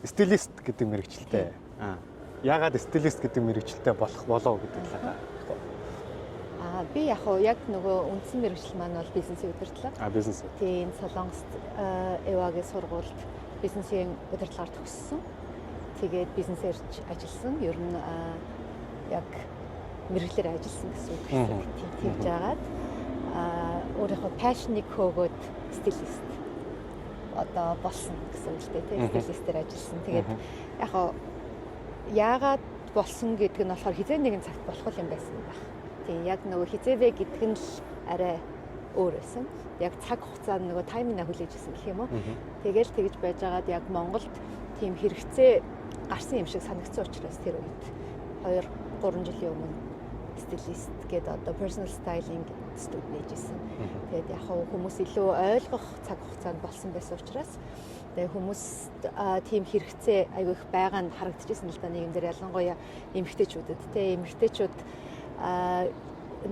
Стилист гэдэг мэргэжилтэй. Яагаад стилист гэдэг мэргэжилтэй болох болов гэдэг талаар. Би яг нөгөө үндсэн мэргэжил маань бол бизнесийн удирдлага. Бизнес. Тийм Солонгост Эвагийн сургуульд бизнесийн удирдлагаар төгссөн. Тэгээд бизнесээр ажилласан. Ер нь яг мэргэжлэр ажилласан гэсэн үг гэсэн. Тэгж жагаад өөрийнхөө пашныг хөөгөөд стилист одоо болсон гэсэн үг л дээ. Стилистээр ажилласан. Тэгээд яагаад болсон гэдэг нь болохоор хизээ нэгэн цагт болох юм байсан байх. Тийм яг нөгөө хизээвэ гэдэг нь л арай өөр байсан. Яг цаг хугацаанд нөгөө тайминаа хүлээжсэн гэх юм уу. Тэгэл тэгж байж байгаад яг Монголд тийм хэрэгцээ гарсан юм шиг санагдсан учраас тэр үед 2-3 жилийн өмнө стилист гэдэг одоо personal styling студ нээжсэн. Тэгээд яг хүмүүс илүү ойлгох цаг хугацаанд болсон байсан учраас тэгээд хүмүүст тийм хэрэгцээ айгүй их байгаа нь харагдчихсэн л да нийгэм дээр ялангуяа эмэгтэйчүүдэд эмэгтэйчүүд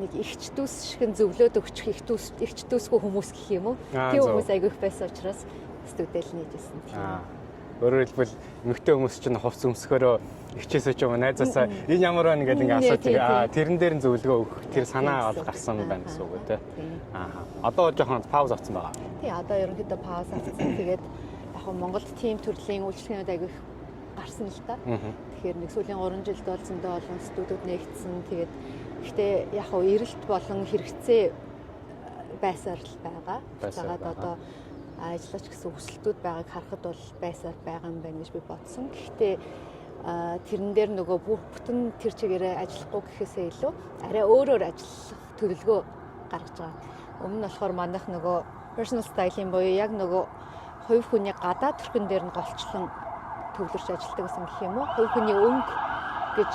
нэг ихч дүүс шиг зөвлөд өгчих ихч дүүсгүй хүмүүс гэх юм уу. Тийм хүмүүс айгүй их байсан учраас студэл нээжсэн тийм. Өөрөөр хэлбэл эмэгтэй хүмүүс чинь хувц өмсгөрөө ихчээсээ ч юм уу найзаасаа энэ ямар байна гэдэг ингээ асууж тэрэн дээр нь зөвлөгөө өгөх тэр санаа бол гарсан байна гэсэн үг үү те. Одоо жоохон пауз авсан байгаа. Тий одоо ерөнхийдөө пауз авсан. Тэгээд яг Монголд тийм төрлийн үйлчлэгчид айгүй их гарсан л та. Тэгэхээр нэг сүүлийн 3 жилд бол зөндөө олон студиуд нээгдсэн. Тэгээд гэхдээ яг эрэлт болон хэрэгцээ байсаар л байгаа. Цагаад одоо ажиллаж гэсэн хүсэлтүүд байгааг харахад бол байсаар байгаа юм байна гэж би бодсон. Гэхдээ тэрэн дээр нөгөө бүтэн тэр чигээрээ ажиллахгүй гэхээсээ илүү арай өөрөөр ажиллах төлөвлөгөө гаргаж байгаа. Өмнө нь болохоор манайх нөгөө personal styling буюу яг нөгөө хувь хүний гадаад төрхөн дээр нь голчлон төвлөрч ажилладаг гэсэн гэх юм уу. Хувь хүний өнгө гэж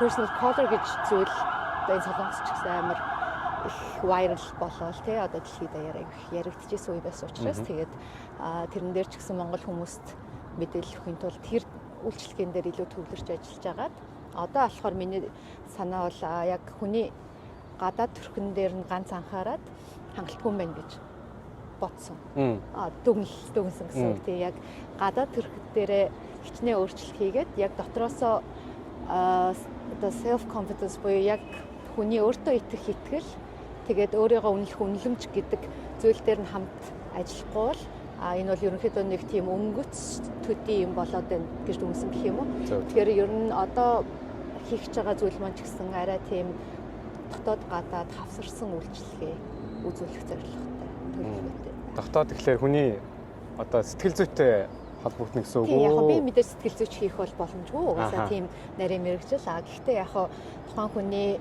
personal color гэж зүйл энэ Солонгос ч гэсэн амар их viral болоод тий одоо дэлхийд даяараа их яригдчихсэн үе байсан учраас тэгээд тэрэн дээр ч гэсэн монгол хүмүүст мэдээлэл өгөхийн тулд тэр үйлчлэгэн дээр илүү төвлөрч ажиллаж байгаад одоо болохоор миний санаа бол яг хүний гадаад төрхөн дээр нь ганц анхаарад хангалтгүй юм байна гэж бодсон. Дүгнсэн гэсэн үг тий яг гадаад төрхөд дээрээ хичнээн өөрчлөлт хийгээд яг дотроосоо одоо self confidence буюу яг хүний өөртөө итгэх итгэл тэгээд өөрийгөө үнэлэх үнэлэмж гэдэг зүйл дээр нь хамт ажиллахгүй бол энэ бол ерөнхийдөө нэг тийм өнгөц төдий юм болоод байна гэж дүнсэн гэх юм уу. Тэгэхээр ер нь одоо хийх гэж байгаа зүйл маань ч гэсэн арай тийм дотоод гадаад хавсарсан үйлчлэгээ үзүүлэх зорилготой төлөвлөгөөтэй. Дотоод тэгэхээр хүний одоо сэтгэл зүйтэй холбогдно гэсэн үг үү? Яг би мэдээж сэтгэл зүйч хийх бол боломжгүй. Угаасаа тийм нарийн мэрэгжил. Гэхдээ яг тухайн хүний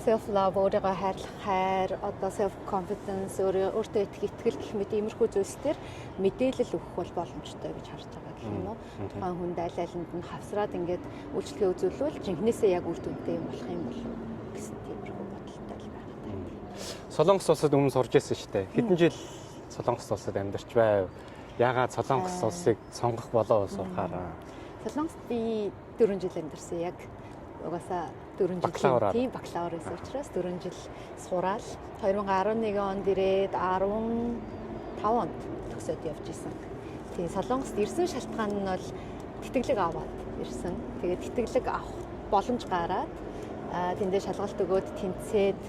self love өөрийгөө хайр одоо self confidence өөртөө итгэл гэх мэт иймэрхүү зүйлс төр мэдээлэл өгөх бол боломжтой гэж харж байгаа гэх юм уу. Тухайн хүнд аль алинд нь хавсраад ингээд үйлчлэгээ үзүүлвэл жинхнээсээ яг үр дүнтэй юм болох юм бол гэсэн тиймэрхүү бодолтой л байгаа. Солонгос улсад өмнө сурж байсан шүү дээ. Хэдэн жил Солонгос улсад амьдарч байв. Яагаад Солонгос улсыг сонгох болов суухаараа? Солонгост би 4 жил амьдарсан. Яг угаасаа 4 жилийн тийм бакалавр байсан учраас 4 жил сураал 2011 онд ирээд 15 онд төгсөөд явж исэн. Тийм Солонгост ирсэн шалтгаан нь бол тэтгэлэг аваад ирсэн. Тэгээд тэтгэлэг авах боломж гараад тэндээ шалгалт өгөөд тэнцээд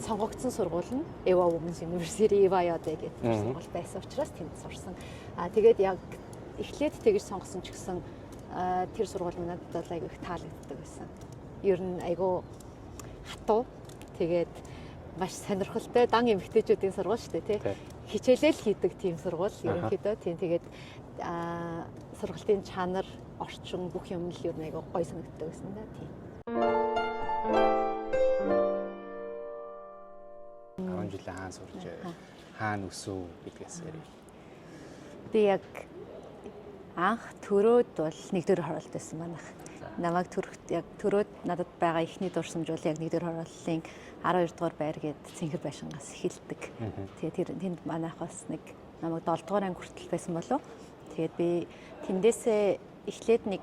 сонгогдсон сургууль нь Eva Women's University EVA гэдэг сургууль байсан учраас тэнд сурсан. Тэгээд яг эхлээд тэгж сонгосон ч гэсэн тэр сургууль надад бол айгүй их таалагддаг байсан. Ер нь айгүй хатуу. Тэгээд маш сонирхолтой дан эмэгтэйчүүдийн сургууль шүү дээ, тий. Хичээлэл хийдэг тийм сургууль ерөнхийдөө тийм. Тэгээд сургалтын чанар, орчин бүх юм л ер нь айгүй гоё санагддаг байсан да, тийм. 10 жилийн хаан сурж хаана өсөв гэдгээс ярив. Би яг анх төрөөд бол нэгдүгээр хороолт байсан манайх. Намайг төрөөд надад байгаа ихний дурсамж бол яг нэгдүгээр хорооллын 12 дугаар байр гээд Цэнхэр байшингаас эхэлдэг. Тэгээд тэнд манайх бас нэг намайг 7 дугаар анги хүртэл байсан болов. Тэгээд би тэндээсээ эхлээд нэг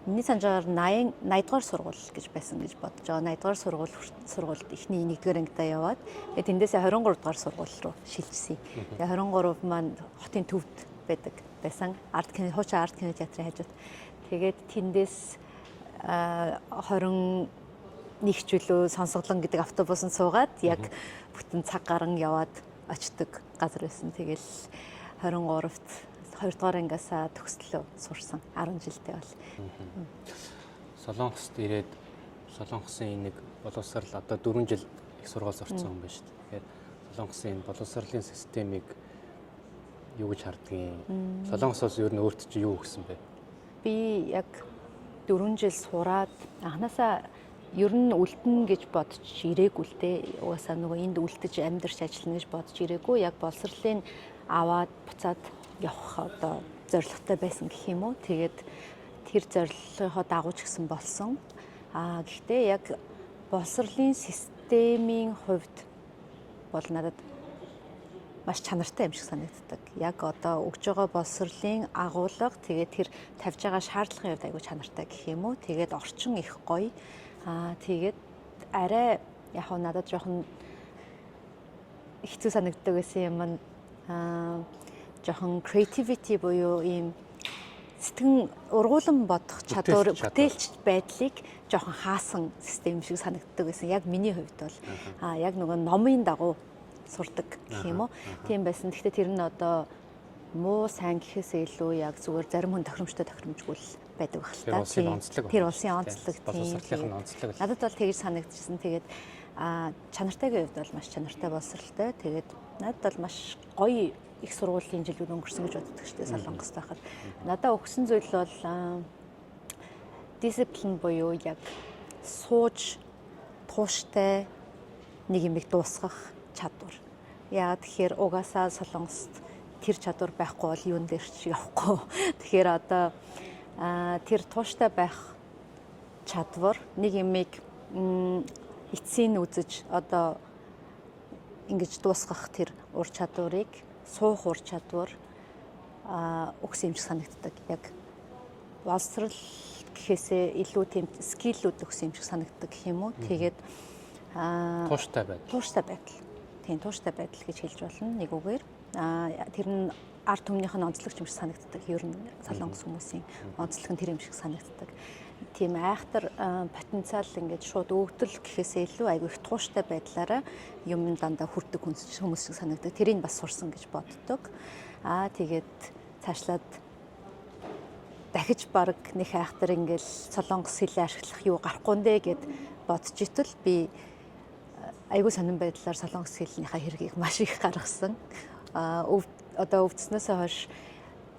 Миний санджаар 80 дугаар сургууль гэж байсан гэж бодож байгаа. 80 дугаар сургуульд эхний 1-р ангидаа яваад тэндээсээ 23 дугаар сургууль руу шилжсэн. Тэгээ 23 маань хотын төвд байдаг байсан. Хуучин арт кино театрын хажууд. Тэгээд тэндээс 21 чөлөө сонсголон гэдэг автобусанд суугаад яг бүтэн цаг гарan яваад очдог газар байсан. Тэгэл 23-т 2 дугаар ангиасаа төгслөө сурсан 10 жилдээ бол. Солонгост ирээд Солонгосын нэг боловсрал одоо 4 жил их сургууль сурсан хүн байна шүү дээ. Тэгэхээр Солонгосын энэ боловсролын системийг юу гэж хардгийг Солонгосоос ер нь өөрт чинь юу өгсөн бэ? Би яг 4 жил сураад анханасаа ер нь үлдэн гэж бодож ирээгүй л дээ. Угаасаа нөгөө энд үлдэж амьдарч ажиллана гэж бодож ирээгүй. Яг боловсролын аваад буцаад явах одоо зорилготой байсан гэх юм уу. Тэгээд тэр зорилгынхоо дагуу ч гэсэн болсон. Гэхдээ яг боловсролын системийн хувьд бол надад маш чанартай юм шиг санагддаг. Яг одоо өгж байгаа боловсролын агуулга тэгээд тэр тавьж байгаа шаардлагын хувьд аягүй чанартай гэх юм уу. Тэгээд орчин их гоё. Тэгээд арай яг надад жоохон хэцүү санагддаг байсан юм жоохон creativity буюу ийм сэтгэн ургуулan бодох чадвар, бүтээлч байдлыг жоохон хаасан систем шиг санагддаг байсан. Яг миний хувьд бол яг нөгөө номын дагуу сурдаг гэх юм уу. Тийм байсан. Гэхдээ тэр нь одоо муу сайн гэхээсээ илүү яг зүгээр зарим хүн тохиромжтой тохиромжгүй байдаг байх л та. Тэр улсын онцлог боловсролын онцлог. Надад бол тэгж санагдчихсан. Тэгээд чанартайгийн хувьд бол маш чанартай боловсролтой. Тэгээд надад бол маш гоё их сургуулийн жилүүд өнгөрсөн гэж боддог шүү дээ Солонгост байхад. Надад өгсөн зүйл бол дисциплин буюу яг сууж тууштай нэг юмыг дуусгах чадвар. Яагаад тэгэхээр угаасаа Солонгост тэр чадвар байхгүй бол юун дээр ч явахгүй. Тэгэхээр одоо тэр тууштай байх чадвар нэг юмыг эцсийн үзэж одоо ингэж дуусгах тэр ур чадварыг суух ур чадвар өгсөн юм шиг санагддаг. Яг боловсрал гэхээсээ илүү тийм скиллүүд өгсөн юм шиг санагддаг гэх юм уу. Тэгээд тууштай байдал. Тууштай байдал. Тийм тууштай байдал гэж хэлж болно нэг үгээр. Тэр нь арт түмнийх нь онцлогч юм шиг санагддаг. Ер нь солонгос хүмүүсийн онцлог нь тэр юм шиг санагддаг. Тийм айхтар потенциал ингээд шууд өвдөл гэхээсээ илүү айгүй их тууштай байдлаараа юм дандаа хүрдэг хүмүүс шиг санагддаг. Тэрийг бас сурсан гэж боддог. Тэгээд цаашлаад дахиж баг нэг айхтар ингээд солонгос хэлээ ашиглах юу гарахгүй нэ гэд бодож итэл би айгүй сонирн байдлаар солонгос хэлнийхаа хэргийг маш их гаргасан. Одоо өвдснөөсөө хойш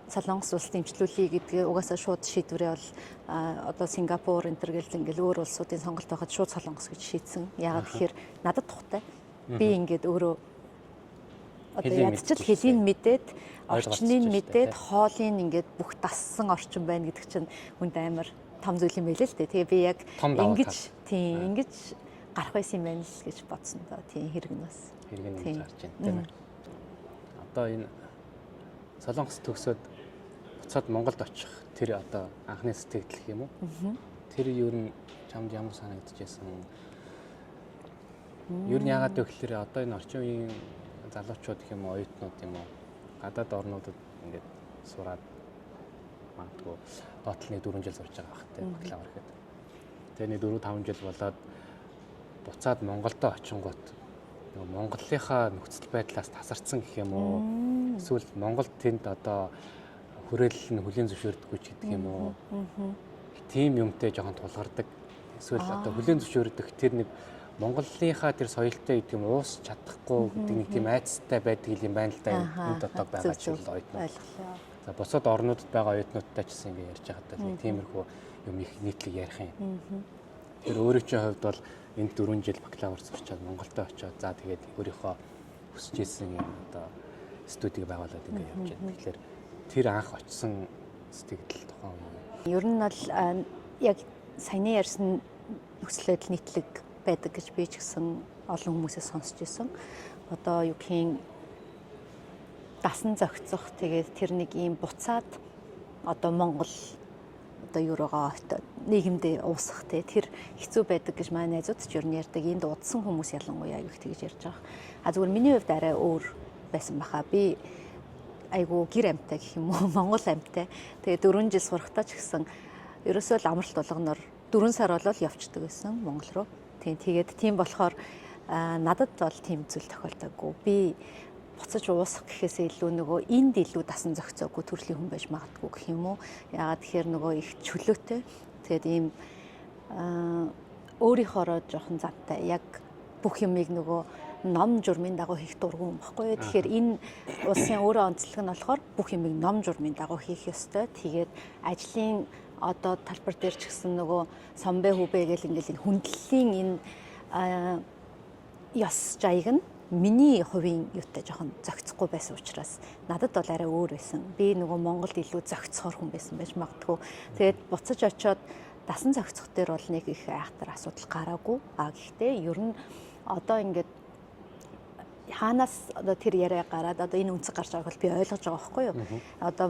Солонгос улс дэмжлүүлээ гэдгээ угаасаа шууд шийдвэрээ бол одоо Сингапур энтер гэл ингээл өөр улсуудын сонголт байхад шууд Солонгос гэж шийдсэн. Яагаад гэхээр надад тухтай. Би ингээд өөрөө одоо ядчил хэлийн мэдээд орчныг мэдээд хоолыг ингээд бүх дассан орчин байна гэдэг чинь хүнд амар том зүйл юм байл л дээ. Тэгээ би яг ингэж гарах байсан юм байна л гэж бодсон доо. Тийм хэрэг нь бас. Хэрэг нь гарч байна тийм ээ. Одоо энэ Солонгос төгсөөд буцаад Монголд очих тэр одоо анхны сэтгэл юм уу? Тэр юу н чамд ямар санагдчихсэн? Юу н яагаад гэвэл одоо энэ орчин үеийн залуучууд гэх юм уу, оюутнууд юм уу? Гадаад орнуудад ингээд сураад магадгүй доотлын 4 жил сурч байгаа бахтай бакалавр гэхэд. Тэгээ нэг 4-5 жил болоод буцаад Монголдо очингууд Монголынхаа нөхцөл байдлаас тасарсан гэх юм уу? Эсвэл Монголд тэнд одоо хүрээлэл нь хүлийн зөвшөөрдөггүй ч гэдэг юм уу? Тийм юмтай жоохон тулгардаг. Эсвэл одоо хүлийн зөвшөөрдөг тэр нэг Монголынхаа тэр соёлтой гэдэг юм уус чадахгүй гэдэг нэг тийм айцтай байдаг юм байна л да. Энд одоо байгаа ч л оюутнууд. За бусад орнуудад байгаа оюутнуудтай ч гэсэн ингэ ярьж байгаад нэг тиймэрхүү юм их нийтлэг ярих юм. Тэр өөрийн чинь хувьд бол энд 4 жил бакалавр сурчаад Монголд очиод за тэгээд өөрийнхөө хүсэж ирсэн юм одоо студийг байгуулад ингэ явж байна. Тэгэхээр тэр анх очсон сэтгэл тухайн юм. Ер нь бол яг саяны ярьсан нөхцөл байдал нийтлэг байдаг гэж би ч гэсэн олон хүмүүсээс сонсч байсан. Одоо юу гэхийн дасан зохицох тэгээд тэр нэг ийм буцаад одоо Монгол одоо юуруугаа нийгэмдээ уусах тэр хэцүү байдаг гэж манай найзууд ч ер нь ярьдаг. Энд удсан хүмүүс ялангуяа аюу их тэгж ярьж байгаа. А зүгээр миний хувьд арай өөр байсан баха. Би айгу гэр амтай гэх юм уу Монгол амтай. Тэгээ 4 жил сурахтаа ч гэсэн ерөөсөө л амралт болгоноор 4 сар болол явцдаг байсан Монгол руу. Тэгээд тийм болохоор надад бол тийм зүйл тохиолдоогүй. Би буцаж уусах гэхээсээ илүү нөгөө энд илүү дасан зохицоогүй төрлийн хүн байж магадгүй гэх юм уу. Яагаад тэгэхээр нөгөө их чөлөөтэй. Тэгээд ийм өөрийнхоороо жоохон зантай. Яг бүх юмыг нөгөө ном журмын дагуу хийх дургүй юм баггүй. Тэгэхээр энэ улсын өөрөө онцлог нь болохоор бүх юмыг ном журмын дагуу хийх ёстой. Тэгээд ажлын одоо талбар дээр ч гэсэн нөгөө самбэ хүүбэ гэл ингээл энэ хүндлэлийн энэ ёс жайг нь миний хувийн юутай жоохон зохицохгүй байсан учраас надад бол арай өөр байсан. Би нөгөө Монголд илүү зохицохоор хүн байсан байж магадгүй. Тэгээд буцаж очиод дасан зохицох дээр бол нэг их айхтар асуудал гараагүй. Гэхдээ ер нь одоо ингээд хаанаас одоо тэр яриа гараад одоо энэ үнцэг гарч байгааг би ойлгож байгаа байхгүй юу? Одоо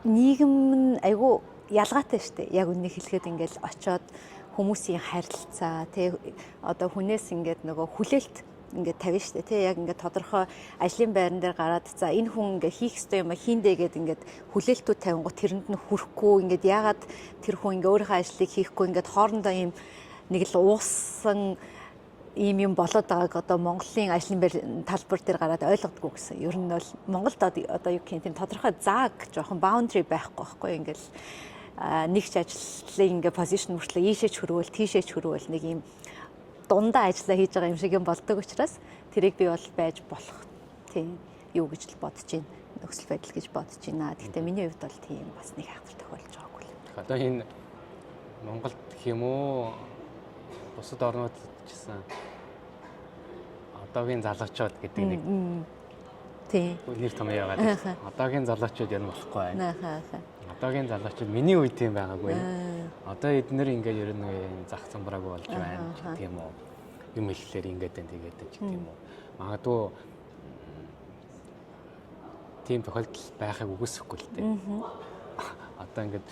нийгэм нь айгүй ялгаатай шүү дээ. Яг үнийг хэлэхэд ингээд очиод хүмүүсийн харилцаа тий одоо хүнээс ингээд нөгөө хүлээлт ингээд тавина шүү дээ тий яг ингээд тодорхой ажлын байран дээр гараад за энэ хүн ингээд хийх ёстой юм а хийндэ гэд ингээд хүлээлтүүд тавингууд тэрэнд нь хүрэхгүй ингээд яагаад тэр хүн ингээд өөрийнхөө ажлыг хийхгүй ингээд хоорондоо ийм нэг л уусан ийм юм болоод байгааг одоо Монголын ажлын талбар дээр гараад ойлгодгүй гэсэн. Ер нь бол Монголд одоо юу гэх юм тийм тодорхой зааг жоохон boundary байхгүй байхгүй ингээд нэг ч ажлын ингээ позишн мөртлөө ийшээч хөрвөл тийшээч хөрвөл нэг юм дундаа ажиллаа хийж байгаа юм шиг юм болдог учраас тэрийг би бол байж болох тийм юу гэж л бодож байна. Нөхцөл байдал гэж бодож байна. Гэхдээ миний хувьд бол тийм бас нэг хайхтар тохиолж байгаагүй л. Одоо энэ Монголд гэх юм уу бусад орнууд чсэн одоогийн залуучууд гэдэг нэг тийм нэр том яваад одоогийн залуучууд юм болохгүй байна. Одоогийн залуучууд миний үед тийм байгаагүй. Одоо эднэр ингээд ер нь зах цамбрааг болж байна гэдэг юм уу. Юм хэлэхээр ингээд энэ тэгээд гэдэг юм уу. Магадгүй тийм тохиолдол байхыг үгүйсэхгүй л дээ. Одоо ингээд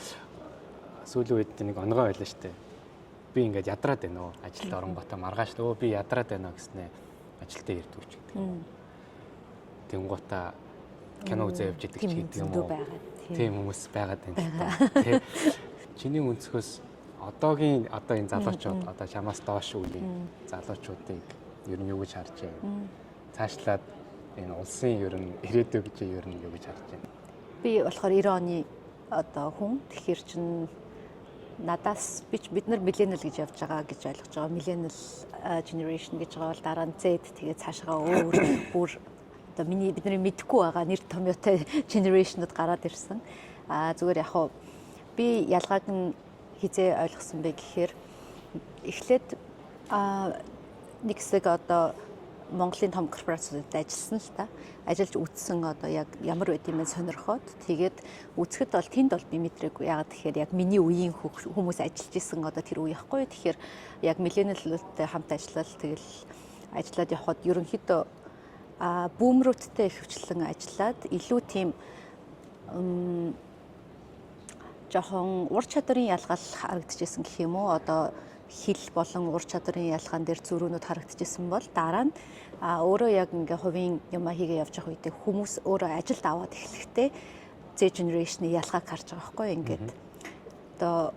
сүүлийн үед нэг онгой байлаа шүү дээ. Би ингээд ядраад байна уу? Ажилд оронготой маргааш өө би ядраад байна гэснээр ажилдаа ирдэг ч гэдэг юм. Тэнгуутаа кино үзээ явж идэг ч гэдэг юм уу. Тийм хүмүүс байгаад байна. Тэ чиний өнцгөөс одоогийн одоо энэ залуучууд одоо чамаас доош үеийн залуучуудыг ер нь юу гэж харж байна? Цаашлаад энэ улсын ер нь ирээдүй гэж ер нь юу гэж харж байна? Би болохоор 90 оны одоо хүн тэгэхээр чин надаас бид нар millennial гэж явж байгаа гэж ойлгож байгаа. Millennial generation гэж байгаа бол дараа нь Z тэгээд цаашгаа өөр одоо бидний мэдгүй байгаа нэр томьёотой generation-ууд гараад ирсэн. Зүгээр яг хуу би ялгааг нь хизээ ойлгосон бэ гэхээр эхлээд нэг хэсэг одоо Монголын том корпорациудад ажилласан л та. Ажиллаж үтсэн одоо яг ямар байд юм бэ сонирхоод тэгээд үцхэд бол тэнд бол би мэдрээгүй. Ягаад тэгэхээр яг миний үеийн хүмүүс ажиллаж исэн одоо тэр үе яахгүй. Тэгэхээр яг millennial-уудтай хамт ажиллаад тэгэл ажиллаад явхад ерөнхийдөө бүүмрүүдтэй хөвчлэн ажиллаад илүү тийм жоохон ур чадварын ялгаал харагдчихсэн гэх юм уу. Одоо хил болон ур чадварын ялгаан дээр зөрүүнүүд харагдчихсан бол дараа нь өөрөө яг ингээ хувийн юм хийгээ явж байгаа үедээ хүмүүс өөрөө ажилд аваад эхлэхдээ Z generation-ийн ялгааг харж байгаа байхгүй ингээд одоо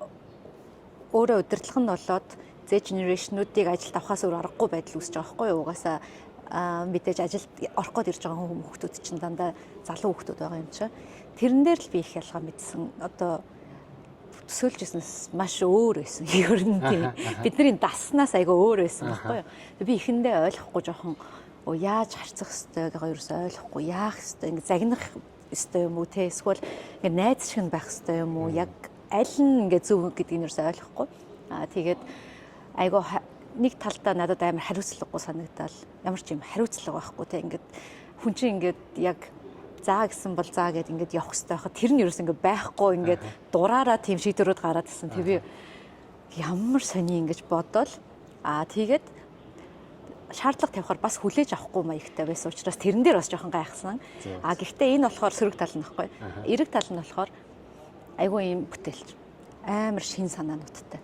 өөрөө удирдлага нь болоод Z generation-уудыг ажилд авахаас өөр аргагүй байдал үүсэж байгаа байхгүй угаасаа мэдээж ажилд орох гээд ирж байгаа хүмүүс чинь дандаа залуу хүмүүс байгаа юм чинь тэрэн дээр л би их ялгаа мэдсэн одоо төсөөлжсэнээс маш өөр байсан. Ер нь тийм бидний даснаас айгаа өөр байсан байхгүй юу. Би ихэндээ ойлгохгүй жоохон яаж харцах хэвтэй байгаа ерөөсөй ойлгохгүй яах хэвтэй ингэ загнах хэвтэй юм уу те эсвэл ингэ найз шиг байх хэвтэй юм уу яг аль нь ингэ зөв гэдгийг ерөөсөй ойлгохгүй. Тэгээд айгаа нэг талдаа надад амар хариуцлагагүй санагдал ямар ч юм хариуцлага байхгүй те ингээд хүн чинь ингээд яг заа гэсэн бол заа гэд ингээд явах хэрэгтэй байхад тэр нь ерөөс ингээд байхгүй ингээд дураараа тийм шийдвэрүүд гараад ирсэн. Тэг би ямар сони ингэж бодоол тэгээд шаардлага тавихаар бас хүлээж авахгүй маягтай байсан учраас тэрэн дээр бас жоохон гайхсан. Гэхдээ энэ болохоор сөрөг тал нь баггүй. Эрэг тал нь болохоор айгүй юм бүтээлч. Амар шин санаануудтай.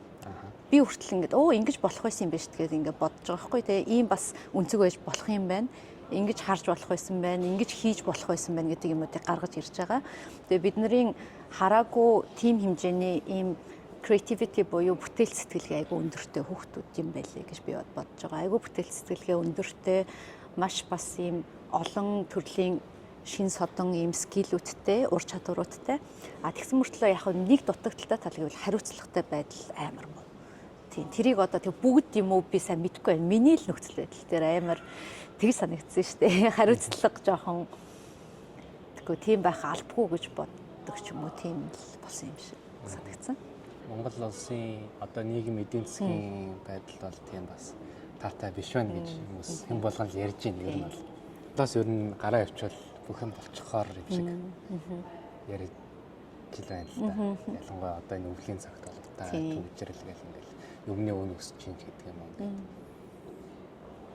Би хүртэл ингээд ингэж болох байсан юм биш тэгээд ингээд бодож байгаа хгүй те ийм бас үнцэг байж болох юм байна. Ингэж харж болох байсан байна. Ингэж хийж болох байсан байна гэдэг юмуудыг гаргаж ирж байгаа. Тэгээд бидний хараагүй тим хэмжээний ийм creativity буюу бүтээл сэтгэлгээ айгүй өндөртэй хүүхдүүд юм байлээ гэж би бодож байгаа. Айгүй бүтээл сэтгэлгээ өндөртэй маш бас ийм олон төрлийн шин содон ийм скиллүүдтэй, ур чадваруудтай. Тэгсэн мөртлөө яг нэг дутагдaltaй тал гэвэл хариуцлагатай байдал амар муу. Тийм тэрийг одоо тэг бүгд юм уу би сайн мэдэхгүй байна. Миний л нөхцөл байдал дээр амар тэг санагдсан шүү дээ. Хариуцлага жоохон тэггүй тийм байх албагүй гэж боддог ч юм уу тийм л болсон юм шиг санагдсан. Монгол улсын одоо нийгэм эдийн засгийн байдал бол тийм бас таатай биш байна гэж хүмүүс хэн болгон л ярьж байна ер нь бол. Одоос ер нь гараа явуучвал бүх юм болчихоор юм шиг яриад байна л да. Ялангуяа одоо энэ өвлийн цагт бол та төвчрэл гэл ингээл өмнө өн өсч чинь гэдэг юм уу.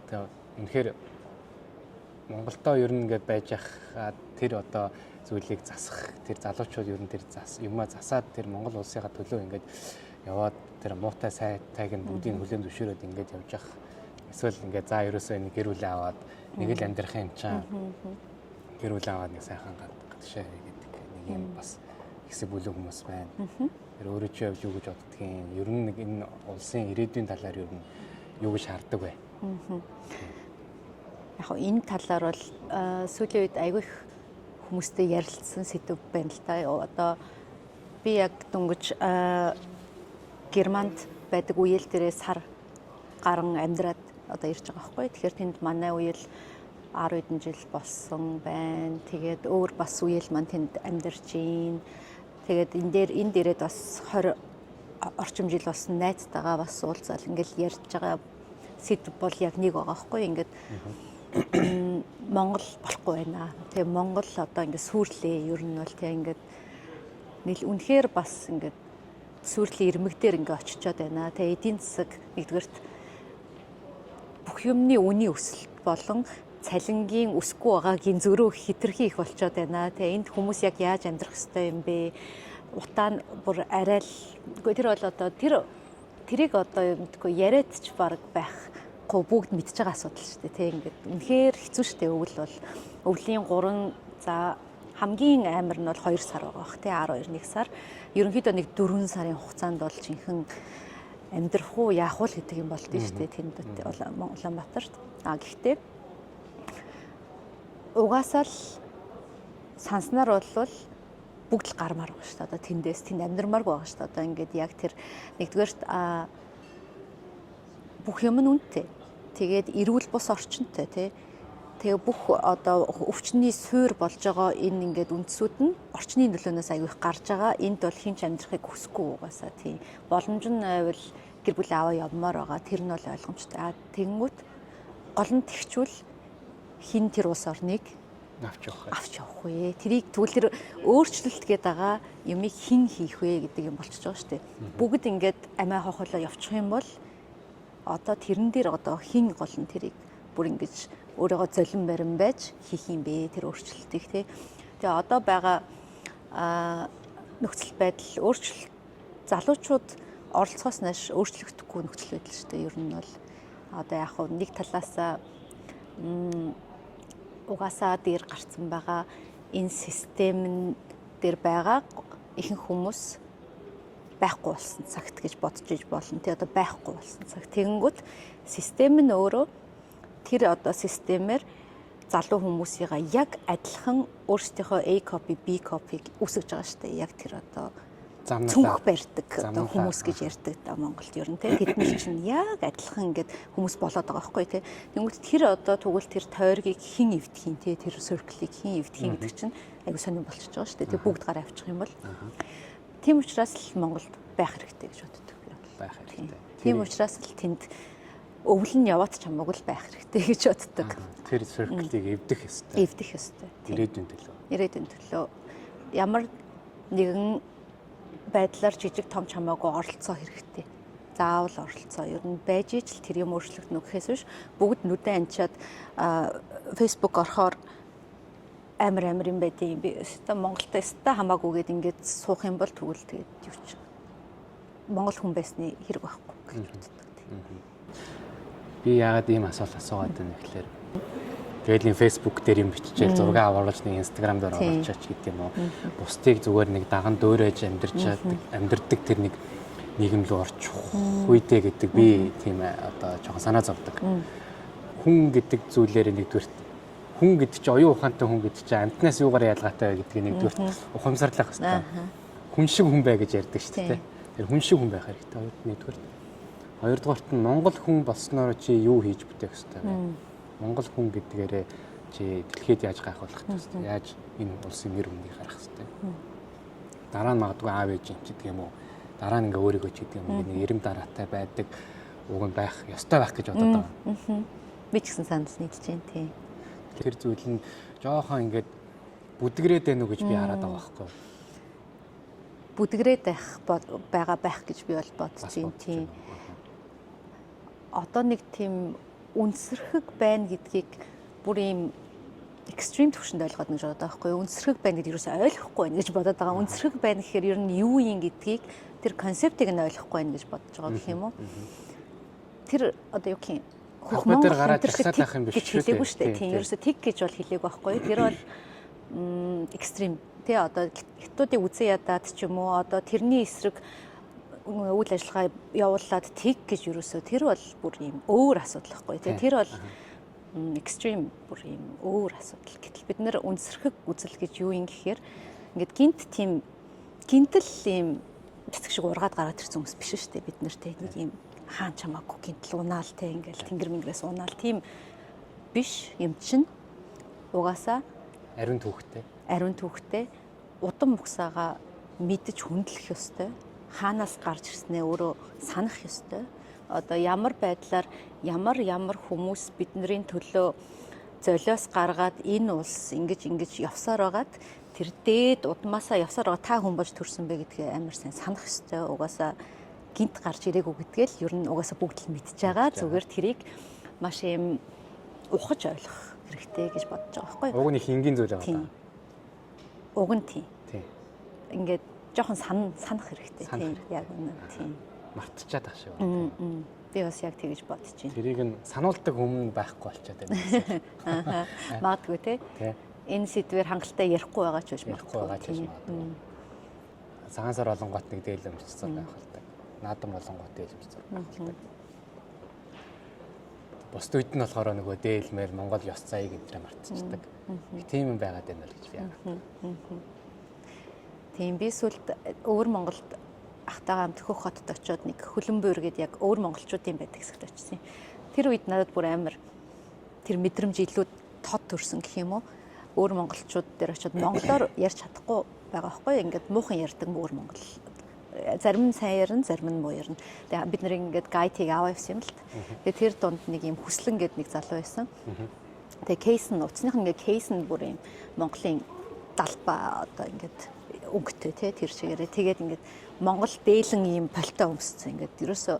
Тэгээ үнэхээр Монголдоо ер нь ингээд байж хаад тэр одоо зүйлийг засах тэр залуучууд ер нь тэр юмаа засаад тэр Монгол улсынхаа төлөө ингээд яваад тэр муутай сайтайг нь бүгдийг хүлээн зөвшөөрөөд ингээд явж явах эсвэл ингээд за ерөөсөө нэг гэр бүл аваад нэг л амьдрахын чам гэр бүл аваад нэг сайхан гадагшаа гэдэг нэг юм бас хэсэг бүлэг хүмүүс байна. Тэр өөрөө ч явж юу гэж боддгийг ер нь нэг энэ улсын ирээдүйн талаар ер нь юу гэж хардаг вэ? Яг энэ талаар бол сүүлийн үед айгүй их хүмүүстэй ярилцсан сэдв байна л да. Одоо би яг дөнгөж Германд байдаг үеэл дээрээ сар гарan амьдраад одоо ирж байгаа байхгүй. Тэгэхээр тэнд манай үеэл 10 хэдэн жил болсон байна. Тэгээд өөр бас үеэл маань тэнд амьдарч байна. Тэгээд энэ дээрээ бас 20 орчим жил болсон найзтайгаа бас уулзаал ингээл ярьж байгаа сэдв бол яг нэг байгаа байхгүй. Ингээд Монгол болохгүй байна. Тэгээ Монгол одоо ингээд сүрлээ ер нь бол тэгээ ингээд нийл үнэхээр бас ингээд сүрлийн ирмэг дээр ингээд очичоод байна. Тэгээ эдийн засаг нэгдүгээрт бүх юмны үнийн өсөлт болон цалингийн өсөхгүй байгаагийн зөрөө хэтэрхий их болчоод байна. Тэгээ энд хүмүүс яг яаж амьдрах ёстой юм бэ? Утаа нь бүр арай л тэр бол одоо тэрийг одоо юмдгүй яриад ч баг байхгүй бүгд мэдж байгаа асуудал шүү дээ. Тэг ингээд үнэхээр хэцүү шүү дээ. Өвөл бол өвлийн 3 за хамгийн амар нь бол 2 сар байгаа бах тий 12 1 сар. Ерөнхийдөө нэг 4 сарын хугацаанд бол жинхэнэ амьдрах уу яах вэ гэдэг юм болд нь шүү дээ. Тэнд Улаанбаатарт. Гэхдээ угаасаа л санснаар бол бүгд л гармаар байгаа шүү дээ. Одоо тэнд амьдрмааргүй байгаа шүү дээ. Одоо ингээд яг тэр нэгдүгээрт бүх юм нь үнэтэй. Тэгээд эрүүл бус орчинтой тий. Тэгээ бүх одоо өвчний суур болж байгаа энэ ингээд үндсүүд нь орчны нөлөөнөөс аягүй их гарч байгаа. Энд бол хинч амьдрахыг хүсэхгүй угаасаа тий. Боломж нь байвал гэр бүл аваа явмаар байгаа. Тэр нь бол ойлгомжтой. Тэгэнгүүт гол нь тэгчүүл хин тэр улс орныг авч явах вэ? Тэрийг тэгвэл тэр өөрчлөлт гээд байгаа юмыг хин хийх вэ гэдэг юм болчихж байгаа шүү дээ. Бүгд ингээд амиа хохолоо явчих юм бол одоо тэрэн дээр одоо хин гол нь тэрийг бүр ингэж өөрийгөө золин барин байж хийх юм бэ тэр өөрчлөлтийг тий. Тэгээ одоо байгаа нөхцөл байдал өөрчлөлт залуучууд оролцоос нааш өөрчлөгдөхгүй нөхцөл байдал шүү дээ. Ер нь бол одоо яг нэг талаас угаасаа дээр гарцсан байгаа энэ систем дээр байгаа ихэнх хүмүүс байхгүй болсон цагт гэж бодож иж болно. Тэ одоо байхгүй болсон цаг. Тэгэнгүүт систем нь өөрөө тэр одоо системээр залуу хүмүүсийгаа яг адилхан өөрсдийнхөө A copy, B copy үүсгэж байгаа шүү дээ. Яг тэр одоо цүнх барьдаг одоо хүмүүс гэж ярьдаг да Монголд ер нь тийм тэдний чинь яг адилхан ингээд хүмүүс болоод байгаа байхгүй тийм. Тэнгүүт тэр одоо тэгвэл тэр тойргийг хэн эвдэх юм тийм тэр circle-ийг хэн эвдэх юм гэдэг чинь айгу сонирн болчихж байгаа шүү дээ. Тэг бүгд гараа авчих юм бол тийм учраас л Монголд байх хэрэгтэй гэж боддог. Байх хэрэгтэй. Тийм учраас л тэнд өвөл нь яваад ч хамаагүй л байх хэрэгтэй гэж боддог. Тэр circle-ийг эвдэх ёстой. Эвдэх ёстой. Ирээдүйн төлөө. Ирээдүйн төлөө ямар нэгэн байдлаар жижиг том ч хамаагүй оролцоо хэрэгтэй. Заавал оролцоо ер нь байж ижил тэр юм өөрчлөгдөнө гэхээс биш бүгд нүдэн анчаад Facebook орохоор амар юм байдیں۔ Би өстө Монголд өстө хамаагүйгээд ингээд суух юм бол тэгвэл тэгээд юу ч Монгол хүн байсны хэрэг байхгүй гэж боддог тийм. Би яагаад ийм асуулт асуугаад байна гэхээр тэгэл ин фэйсбુક дээр юм биччихэл зураг авааруулж нэг инстаграм дээр оруулчаач гэдэг юм уу. Бусдыг зүгээр нэг даган дөөрөөж амьдрдаг тэр нэг нийгэм рүү орчих үедээ гэдэг би тийм одоо жоохон санаа зовдөг. Хүн гэдэг зүйлээр нэгдүгээр хүн гэдэг чинь оюун ухаантай хүн гэдэг чинь амьтнаас юугаар ялгаатай вэ гэдгийг нэгдүгээр ухамсарлах хэрэгтэй. Хүн шиг хүн бай гэж ярьдаг шүү дээ. Тэр хүн шиг хүн байх хэрэгтэй. Нэгдүгээр. Хоёрдугаарт нь Монгол хүн болсноор чи юу хийж бүтээх хэрэгтэй вэ? Монгол хүн гэдгээрээ чи дэлхийд яаж гайхуулах хэрэгтэй? Яаж энэ улсын нэр хүндийг харах хэрэгтэй? Дараа нь магадгүй аав ээж юм ч гэдэг юм уу? Дараа нь ингээ өөрийгөө ч гэдэг юм ингээ нэг эрэм дараатай байдаг уг нь байх ёстой байх гэж бодоод байгаа. Би ч гэсэн санал нийлж байна тийм. Тэр зүйл нь жоохон ингээд бүдгрээд байна уу гэж би хараад байгаа байхгүй. Бүдгрээд байх гэж би бол бодож байна тийм. Одоо нэг тийм үнсэрхэг байна гэдгийг бүр ийм экстрим төвшөнд ойлгоод нэг жоо байгаа байхгүй. Үнсэрхэг байна гэдгийг юусаа ойлгохгүй байна гэж бодоод байгаа. Үнсэрхэг байна гэхээр ер нь юу юм гэдгийг тэр концептыг нь ойлгохгүй байна гэж бодож байгаа гэх юм уу? Тэр одоо юу гэх юм? Компьютер гараад тагсаад байх юм биш үү? Хэлээгүй шүү дээ. Тийм ерөөсө тэг гэж бол хэлээгүй байхгүй. Тэр бол экстрим. Тэ одоо хятадуудыг үзэн ядаад ч юм уу одоо тэрний эсрэг үйл ажиллагаа явуулаад тэг гэж ерөөсө тэр бол бүр юм өөр асуудал байхгүй. Тэ тэр бол экстрим бүр юм өөр асуудал. Гэтэл бид нэр үнсэрхэг үзэл гэж юу юм гэхээр ингээд гинтэл юм цэцэг шиг ургаад гараад ирсэн хүмүүс биш шүү дээ бид нартэй нэг юм хаан чамаагүй гинтэл унаал те ингээл тэнгэр мингрээс унаал тийм биш юм чинь угаасаа ариун түүхтэй удам муксаага мэдж хүндлэх ёстой хаанаас гарч ирснээ өөрөө санах ёстой одоо ямар байдлаар ямар хүмүүс бидний төлөө золиос гаргаад энэ улс ингэж явсаар байгаад тэр дээд удмаасаа явсаар байгаа та хүн болж төрсөн бэ гэдгээ амар сайн санах ёстой угаасаа гинт гарч ирээгүй гэдгээл ер нь угаасаа бүгд л мэдж байгаа зүгээр тэрийг маш юм ухаж ойлгох хэрэгтэй гэж бодож байгаа байхгүй юу? Уг нь их энгийн зүйл байгаа даа. Уг нь тийм. Ингээд жоохон санах хэрэгтэй тийм яг үнэ тийм. Мартчихад ах шиг. Би бас яг тэгэж бодож байна. Тэрийг нь сануулдаг өмнө байхгүй болчиход байна. Магадгүй тий. Энэ сэдвээр хангалттай ярихгүй байгаа ч биш магадгүй. Цагаансар олонгот нэг дээлэмжсэн байх л та. Наадам болонгот дээлэмжсэн байх л та. Бусд үед нь болохоор нөгөө дээлмээр Монгол ёс зайг гэдгээр мартчихдаг. Тийм юм байгаад байна л гэж би яагаад. Тийм би сүлд өвөр Монголд ахтайгаа хамт Хөх хотод очиод нэг хөлбөмбөр гэдэг яг өвөр монголчуудын байдаг хэсэгт очсон. Тэр үед надад бүр амар тэр мэдрэмж илүү тод төрсөн гэх юм уу? Өвөр монголчууд дээр очиод монголоор ярьж чадахгүй байгаа байхгүй ингээд муухан ярьдаг өвөр монгол. Зарим нь сайн ярина, зарим нь муу ярина. Тэгээ бид нэр ингээд гайтыг аваа явсан юм л та. Тэгээ тэр дунд нэг юм хүслэн гэдэг нэг залуу байсан. Тэгээ кейс нь утасных нь ингээд кейс нь бүр юм Монголын далбаа одоо ингээд өнгөтэй тий тэр чигээрээ тэгээд ингээд Монгол дээлэн ийм пальто өмссөн ингээд ерөөсөө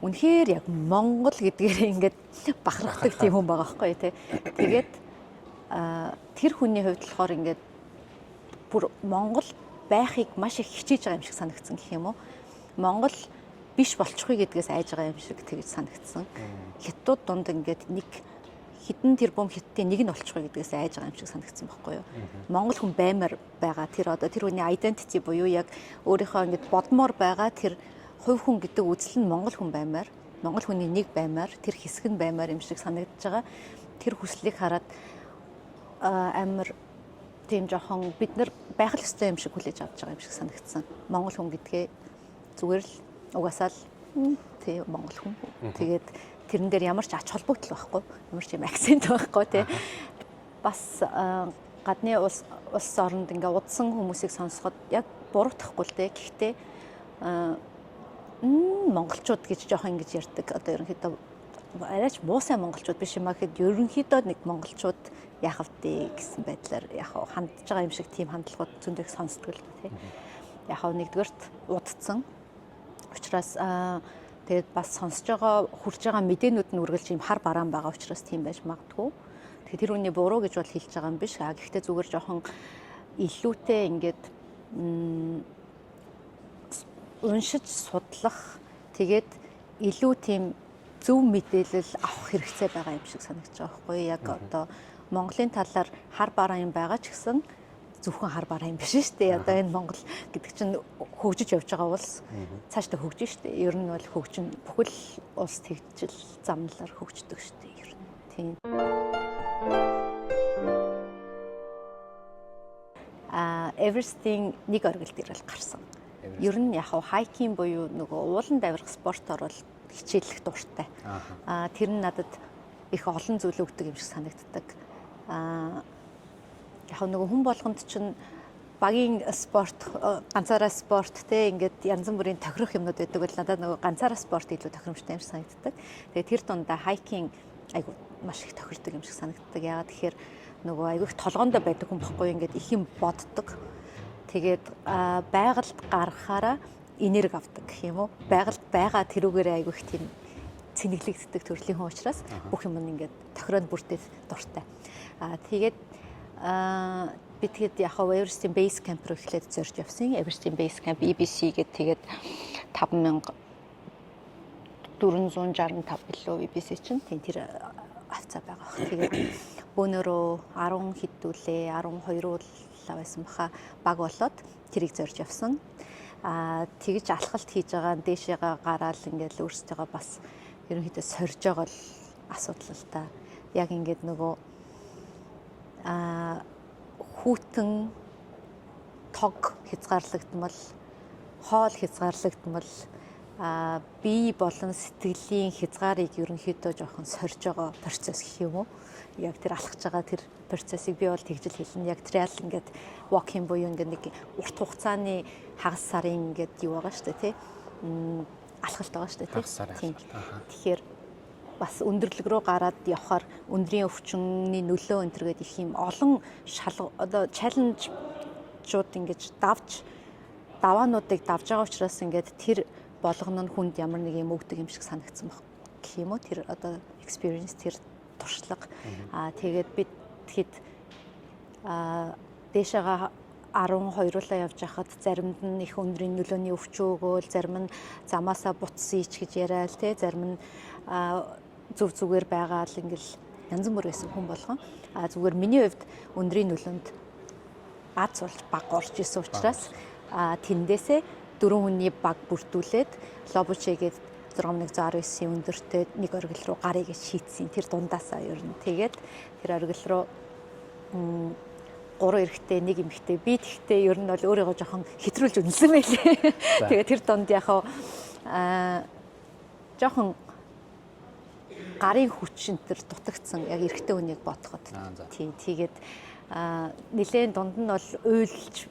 үнэхээр яг Монгол гэдгээр ингээд бахархдаг тийм хүн байгаа байхгүй тий. Тэгээд тэр хүний хувьд болохоор ингээд бүр Монгол байхыг маш их хичээж байгаа юм шиг санагдсан гэх юм уу. Монгол биш болчихгүй гэдгээс айж байгаа юм шиг тэгж санагдсан. Хятад дунд ингээд нэг хідэн тэрбум хятадын нэг нь болчихгүй гэдгээс айж байгаа юм шиг санагдсан байхгүй юу. Монгол хүн баймаар байгаа тэр одоо тэр хүний identity буюу яг өөрийнхөө ингээд бодмоор байгаа тэр хувь хүн гэдэг үзэл нь монгол хүн баймаар, монгол хүний нэг баймаар, тэр хэсэг нь баймаар юм шиг санагдаж байгаа. Тэр хүслийг хараад амар тийм жоохон бид нар байх л ёстой юм шиг хүлээж авч байгаа юм шиг санагдсан. Монгол хүн гэдгээ зүгээр л угаасаа л тий монгол хүн. Тэгээд тэрэн дээр ямар ч ач холбогдол байхгүй, ямар ч юм акцент байхгүй тий. Бас гадны улс оронд ингээ удсан хүмүүсийг сонсоход яг буруутгахгүй л дээ. Гэхдээ монголчууд гэж жоохон ингэж ярьдаг. Одоо ерөнхийдөө арайч муусай монголчууд биш юм аа гэхэд ерөнхийдөө нэг монголчууд яах вэ гэсэн байдлаар яг хандж байгаа юм шиг тийм хандлагууд зөндөх сонсдог л тий. Яг нэгдүгээрт удцсан. Учираас тэгээд бас сонсож байгаа хурж байгаа мэдээнүүд нь үргэлж юм хар бараан байгаа учраас тийм байж магадгүй. Тэгэхээр тэр үний буруу гэж бол хэлж байгаа юм биш. Гэхдээ зүгээр жоохон илүүтэй ингээд уншиж судлах тэгээд илүү тийм зөв мэдээлэл авах хэрэгцээ байгаа юм шиг санагдаж байгаа байхгүй юу? Яг одоо Монголын талаар хар бараа юм байгаа ч гэсэн зөвхөн хар бараа юм биш шүү дээ. Одоо энэ Монгол гэдэг чинь хөгжиж явж байгаа улс цаашдаа хөгжиж шүү дээ. Ер нь бол хөгжин бүхэл улс тэгжил замналаар хөгждөг шүү дээ. Ер нь тийм. Everesting нэг оргил дээр л гарсан. Ер нь яг хайкинг буюу нөгөө ууланд авирах спортоор бол хичээлэх дуртай. Тэр нь надад их олон зүйл өгдөг юм шиг санагддаг. Яг нөгөө хүн болгонд чинь багийн спорт, ганцаараа спорт те ингээд янз бүрийн тохирох юмнууд байдаг бол надад нөгөө ганцаараа спорт илүү тохиромжтой юм шиг санагддаг. Тэгээд тэр дундаа хайкинг айгу маш их тохирдог юм шиг санагддаг. Яагаад тэгэхээр нөгөө айгу их толгоондоо байдаг хүн баггүй ингээд их юм боддог. Тэгээд байгальд гаргахаараа энерги авдаг гэх юм уу? Байгальд байгаа тэрүүгээрээ айгу их тийм цэнэглэгддэг төрлийн хүн учраас бүх юм ингээд тохироод бүрдээд дуртай. Тэгээд би тэгээд яг Everesting Base Camp руу эхлээд зорж явсан. Everesting Base Camp EBC гэдэг тэгээд 5465 билүү EBC чинь тийм тэр авцаа байгаа. Тэгээд бөөнөрөө 10 хэдүүлээ 12 уулаа байсан баха баг болоод тэрийг зорж явсан. Тэгж алхалт хийж байгаа дээшээгээ гараал ингээд өөрсдөө бас ерөнхийдөө сорж байгаа л асуудал л та. Яг ингээд нөгөө хүүтэн тог хязгаарлагдмал, хоол хязгаарлагдмал, бие болон сэтгэлийн хязгаарыг ерөнхийдөө жоохон сорж байгаа процесс гэх юм уу? Яг тэр алхаж байгаа тэр процессыг би бол тэгжил хэлнэ. Яг триал ингээд walking буюу ингээд нэг урт хугацааны хагас сарын ингээд юу байгаа шүү дээ, тий? Алхалт байгаа шүү дээ, тий? Тэгэхээр бас өндөрлөг рүү гараад явхаар өндрийн өвчнөний нөлөө өнтергээд их юм олон одоо чаленжууд ингэж даваануудыг давж байгаа учраас ингээд тэр болгоно нь хүнд ямар нэг юм өгдөг юм шиг санагдсан баг гэх юм уу? Тэр одоо experience тэр туршлага. Тэгээд бид тэгэхэд дээшээгээ 12-уулаа явж хахад заримд нь их өндрийн нөлөөний өвчин өгөөл, зарим нь замаасаа буцсан ич гэж яриад те, зарим нь зүв зүгээр байгаа л ингээл янз бүр байсан хүн болгон. Зүгээр миний хувьд өндрийн нөлөөнд аз бол баг орж исэн учраас тэндээсээ 4 хүний баг бүрдүүлээд лобучегээд 6119-ийн өндөртэй нэг оргил руу гарыг шийдсэн. Тэр дундаасаа ер нь тэгээд тэр оргил руу 3 эрэгтэй, 1 эмэгтэй. Би тэгтээ ер нь бол өөрийгөө жоохон хэтрүүлж үнэлсэн байлээ. Тэгээд тэр донд яг жоохон гарын хүчин тэр дутагдсан яг эрэгтэй хүнийг бодоход. Тийм тэгээд нэлээд дунд нь бол уйлж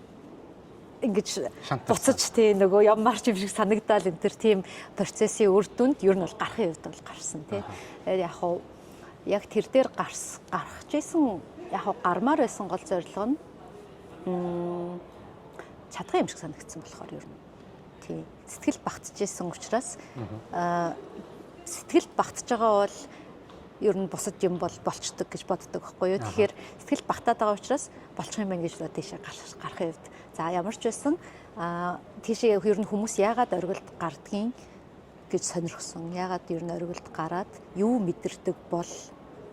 ингэж буцаж тий нөгөө ямарч юм шиг санагдаал энэ төр тийм процессын үр дүнд ер нь бол гарахын хувьд бол гарсан тий. Тэгээд яг тэр дээр гарч исэн яг гармаар байсан гол зорилго нь чадах юм шиг санагдсан болохоор ер нь тий сэтгэл багтжсэн учраас сэтгэл багтж байгаа бол ер нь бусад юм бол болцдог гэж боддог байхгүй юу. Тэгэхээр сэтгэл багтаад байгаа учраас болчих юм байна гэж тийшээ гарахын хувьд за ямар ч байсан тийшээ ер нь хүмүүс яагаад оргилд гардгийг гэж сонирхсон. Яагаад ер нь оргилд гараад юу мэдэрдэг бол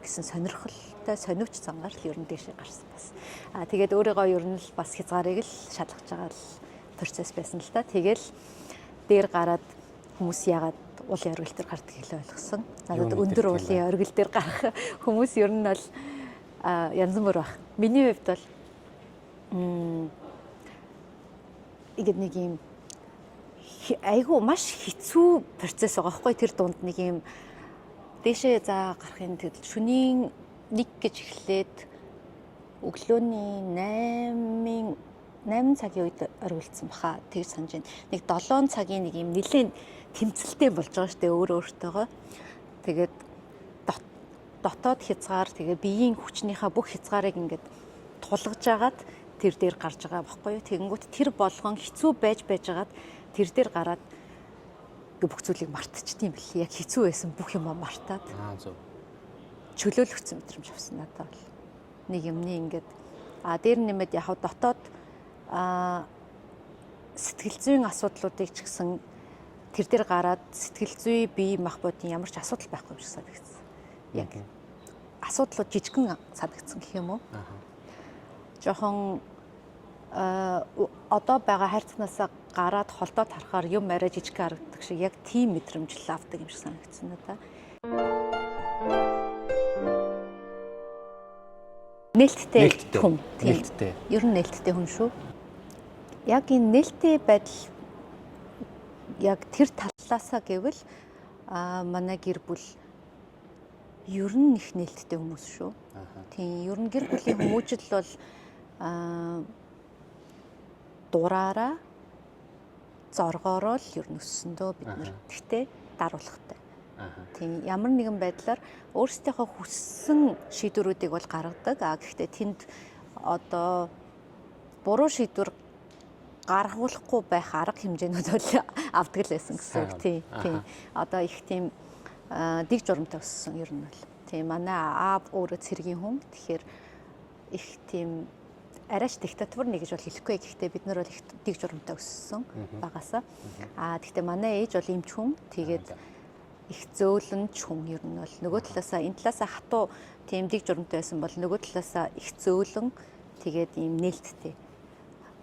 гэсэн сонирхолтой сониуч зангаар л ер нь тийшээ гарсан бас. Тэгээд өөрийгөө ер нь л бас хязгаарыг л шалгаж байгаа л процесс байсан л та. Тэгэл дээр гараад хүмүүс яагаад уулын оргил дээр гардаг хэлээ ойлгосон. Надад өндөр уулын оргил дээр гарах хүмүүс ер нь бол янз бүр баг. Миний хувьд бол ихэд нэг юм айгүй маш хэцүү процесс байгаа байхгүй тэр дунд нэг юм дээшээ за гарахын тулд шөнийн 1 гэж эхлээд өглөөний 8 цагийн үед оргилцсан баха. Тэгж санаж байна. Нэг 7 цагийн нэг юм нэлээд тэмцэлтэй болж байгаа шүү дээ өөртөөгөө. Тэгээд дотоод хязгаар тэгээ биеийн хүчнийхээ бүх хязгаарыг ингээд тулгаж агаад тэр дээр гарч байгаа байхгүй юу. Тэгэнгүүт тэр болгон хэцүү байж агаад тэр дээр гараад бүх зүйлийг мартчихдığım бэл. Яг хэцүү байсан бүх юм мартаад. Зөв. чөлөөлөгдсөн мэдрэмж авсан надад бол. Нэг юмны ингээд дээр нэмээд яг дотоод сэтгэл зүйн асуудлуудыг ч гэсэн тэр дээр гараад сэтгэл зүй бие махбодын ямар ч асуудал байхгүй юм шиг санагдсан. Яг асуудлууд жижигхэн санагдсан гэх юм уу? Жохон одоо байгаа хайрцагнаасаа гараад холдоод харахаар юм арай жижиг харагддаг шиг яг тийм мэдрэмж л авдаг юм шиг санагдсан надад. Нээлттэй хүн. Нээлттэй. Ер нь нээлттэй хүн шүү. Яг энэ нээлттэй байдал яг тэр талаасаа гэвэл манай гэр бүл ер нь их нээлттэй хүмүүс шүү. Тийм ер нь гэр бүлийн хүмүүжил бол дураараа зоргоороо л ер нь өссөндөө бид нар. Гэхдээ даруулгатай. Тийм ямар нэгэн байдлаар өөрсдийнхөө хүссэн шийдвэрүүдийг бол гаргадаг. Гэхдээ тэнд одоо буруу шийдвэр гаргуулахгүй байх арга хэмжээнүүд бол авдаг л байсан гэсэн үг. Тийм. Одоо их тийм дэг журамтай өссөн ер нь бол. Тийм манай аав өөрөө цэргийн хүн. Тэгэхээр их тийм арайч диктатор нэг гэж бол хэлэхгүй. Гэхдээ бид нар бол их дэг журамтай өссөн багасаа. Гэхдээ манай ээж бол эмч хүн. Тэгээд их зөөлөн ч хүн ер нь бол нөгөө талаасаа энэ талаасаа хатуу тийм дэг журамтай байсан бол нөгөө талаасаа их зөөлөн тэгээд ийм нээлттэй.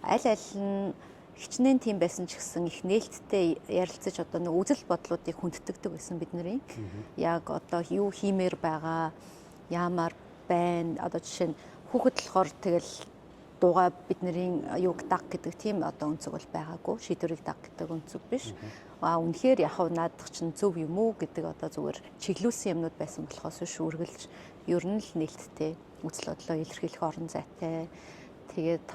Аль нь хичнээн тийм байсан ч гэсэн их нээлттэй ярилцаж одоо нэг үзэл бодлуудыг хүндэтгдэг байсан бидний. Яг одоо юу хиймээр байгаа, яамаар байна. Одоо жишээ нь хүүхэд болохоор тэгэл дуугаа бидний юуг даг гэдэг тийм одоо өнцөг бол байгаагүй. Шийдвэрийг даг гэдэг өнцөг биш. Үнэхээр яг наадах чинь зөв юм уу гэдэг одоо зүгээр чиглүүлсэн юмнууд байсан болохоос биш үргэлж ер нь л нээлттэй үзэл бодлоо илэрхийлэх орон зайтай. Тэгээд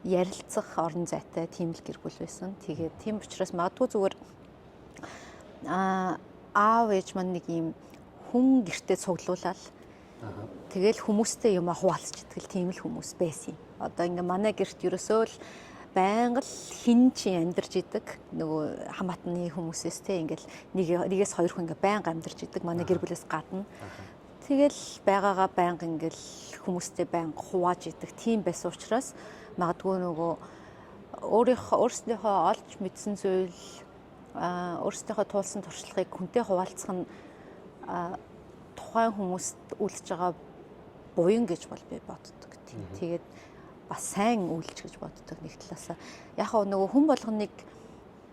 ярилцах орон зайтай тийм л гэр бүл байсан. Тэгээд тийм учраас магадгүй зүгээр аав ээж маань нэг юм хүн гэртээ цуглуулаад тэгэл хүмүүстэй юм хуваалцж идэл тийм л хүмүүс байсан. Одоо ингээ манай гэрт ерөөсөө л байнга л хин чи амьдарч идэг нөгөө хамаатны хүмүүсээс те ингээл нэгээс хоёр хүн ингээ байнга амьдарч идэг манай гэр бүлээс гадна. Тэгэл байгаагаа байнга ингээл хүмүүстэй байнга хувааж идэг тийм байсан учраас магадгүй нөгөө өөрсдийнхөө олж мэдсэн зүйл өөрсдийнхөө туулсан туршлагыг хүнтэй хуваалцах нь тухайн хүмүүст үлдэж байгаа буян гэж бол би боддог. Тэгээд бас сайн үйлч гэж боддог нэг талаасаа. Яг нөгөө хүн болгоныг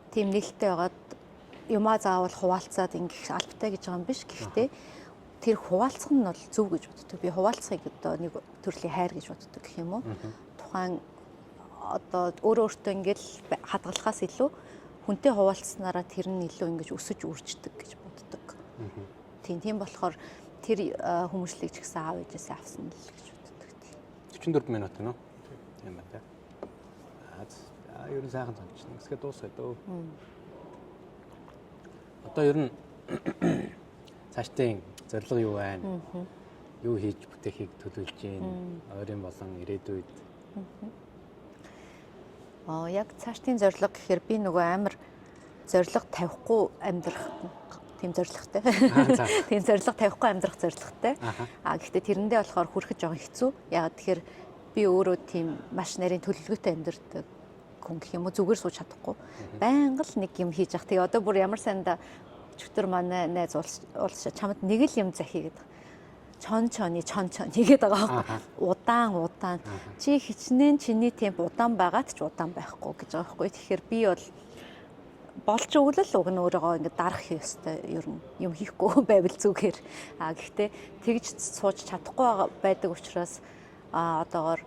тийм нээлттэй байгаад юмаа заавал хуваалцаад ингэх албатай гэж байгаа юм биш. Гэхдээ тэр хуваалцах нь бол зөв гэж боддог. Би хуваалцахыг одоо нэг төрлийн хайр гэж боддог гэх юм уу. Тухайн одоо өөртөө ингээл хадгалахаас илүү хүнтэй хуваалцснараа тэр нь илүү ингэж өсөж үрждэг гэж боддог. Тийм болохоор тэр хүмүүжлийг ч гэсэн аав ээжээсээ авсан л гэж боддог. 44 минут гэнэ үү? Тийм байна те. Ер нь сайхан сончсон. Хэсгээ дуусгая дөө. Одоо ер нь цаашдын зорилго юу байна? Юу хийж бүтэхийг төлөвлөж байна? Ойрын болон ирээдүйд. Яг цаашдын зорилго гэхээр би нөгөө амар зорилго тавихгүй амьдрах тийм зорилготой. Тийм зорилго тавихгүй амьдрах зорилготой. Гэхдээ тэрэндээ болохоор хүрэхэд жоохон хэцүү. Ягаад тэгэхээр би өөрөө тийм маш нарийн төлөвлөгөөтэй амьдардаг хүн гэх юм уу зүгээр сууж чадахгүй. Байнга л нэг юм хийж явах. Тэгээ одоо бүр ямар сайндаа чөтөр манай найз уулзчаа чамд нэг л юм захигээд чон хийгээд байгаа байхгүй. Удаан. Чи хичнээн чиний темп удаан байгаад ч удаан байхгүй гэж байгаа байхгүй. Тэгэхээр би бол болж өглөл уг нь өөрийгөө ингэ дарах ёстой ер нь юм хийхгүй байвал зүгээр. Гэхдээ тэгж сууж чадахгүй байдаг учраас одоогоор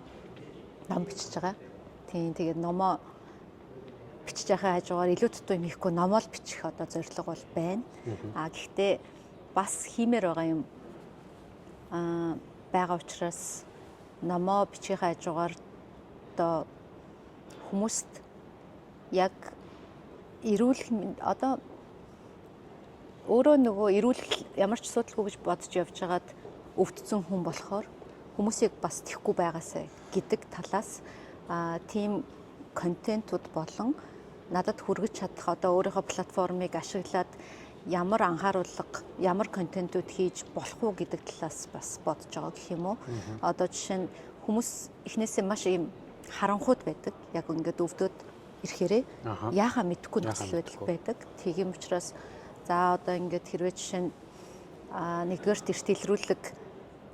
ном бичиж байгаа. Тийм тэгээд номоо бичиж байхаа хажуугаар илүү дутуу юм хийхгүй номоо л бичих одоо зорилго бол байна. Гэхдээ бас хиймээр байгаа юм байгаа учраас номоо бичих хажуугаар одоо хүмүүст яг эрүүлэх одоо өөрөө нөгөө эрүүлэх ямар ч асуудалгүй гэж бодож явж байгаад өвдсөн хүн болохоор хүмүүсийг бас тэхгүй байгаасаа гэдэг талаас тийм контентууд болон надад хүргэж чадах одоо өөрийнхөө платформыг ашиглаад ямар анхааруулга, ямар контентууд хийж болох уу гэдэг талаас бас бодож байгаа гэх юм уу. Одоо жишээ нь хүмүүс эхнээсээ маш ийм харанхуйд байдаг. Яг ингээд өвдөд ирэхээрээ яахаа мэдэхгүй нөхцөл байдал байдаг. Тийм учраас за одоо ингээд хэрвээ жишээ нь нэгдүгээр тэрт илрүүлэг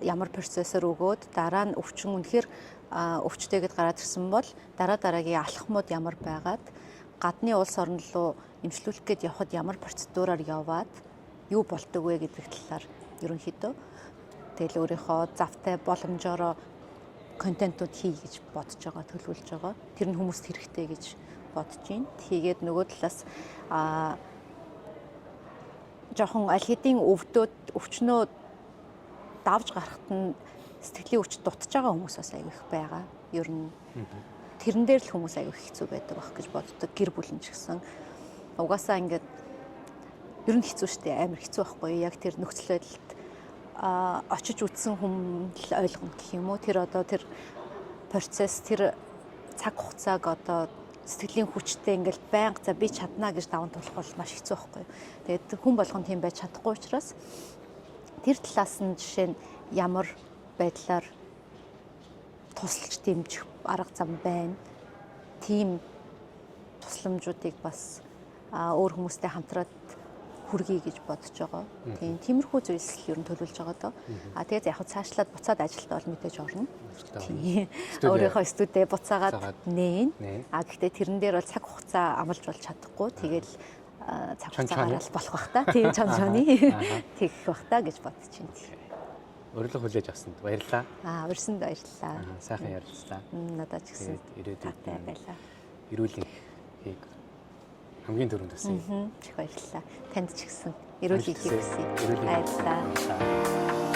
ямар процессор өгөөд дараа нь өвчин үнэхээр өвчтэйгэд гараад ирсэн бол дараагийн алхмууд ямар байгаад гадны улс орн руу эмчлүүлэх гээд явхад ямар процедураар яваад юу болдог вэ гэдэг талаар ерөнхийдөө тэгэл өөрийнхөө завтай боломжоор контентууд хий гэж бодож байгаа, төлөвлөж байгаа. Тэр нь хүмүүст хэрэгтэй гэж бодож байна. Тэгээд нөгөө талаас жоохон аль хэдийн өвчнөө давж гарахт нь сэтгэлийн өвч дутж байгаа хүмүүс бас аяг их байгаа. Ер нь тэрэн дээр л хүмүүс аяг хэцүү байдаг байх гэж боддог. Гэр бүлэн ч гэсэн угаасаа ингээд ер нь хэцүү шттэ, амар хэцүү байхгүй. Яг тэр нөхцөл байдалд очиж үтсэн хүн л ойлгоно гэх юм уу. Тэр одоо тэр процесс, тэр цаг хугацааг одоо сэтгэлийн хүчтэй ингээл байнга за би чадна гэж даван тулах бол маш хэцүү байхгүй. Тэгээд хүн болгон тийм байж чадахгүй учраас тэр талаас нь жишээ нь ямар байдлаар тусалж дэмжих арга зам байна. Тийм тусламжуудыг бас өөр хүмүүстэй хамтраад хүргэе гэж бодож байгаа. Тиймэрхүү зүйлс ер нь төлөвлөж байгаа доо. Тэгээд яг цаашлаад буцаад ажилд бол мэдээж орно. Өөрийнхөө студид буцаагаад нээн. Гэхдээ тэрэн дээр бол цаг хугацаа амлаж болж чадахгүй. Тэгэл цаг хугацаагаар л болох бах та. Тийм чончоны тэгэх бах та гэж бодож байна. Урилга хүлээж авсанд баярлалаа. Урьсанд баярлалаа. Сайхан ярилцлаа. Надад ч гэсэн ирээдүйд байлаа. Эрүүл энхийг хамгийн түрүүнд төсөй. Их баярлалаа. Танд ч гэсэн эрүүл энхийг хүсье. Баярлалаа.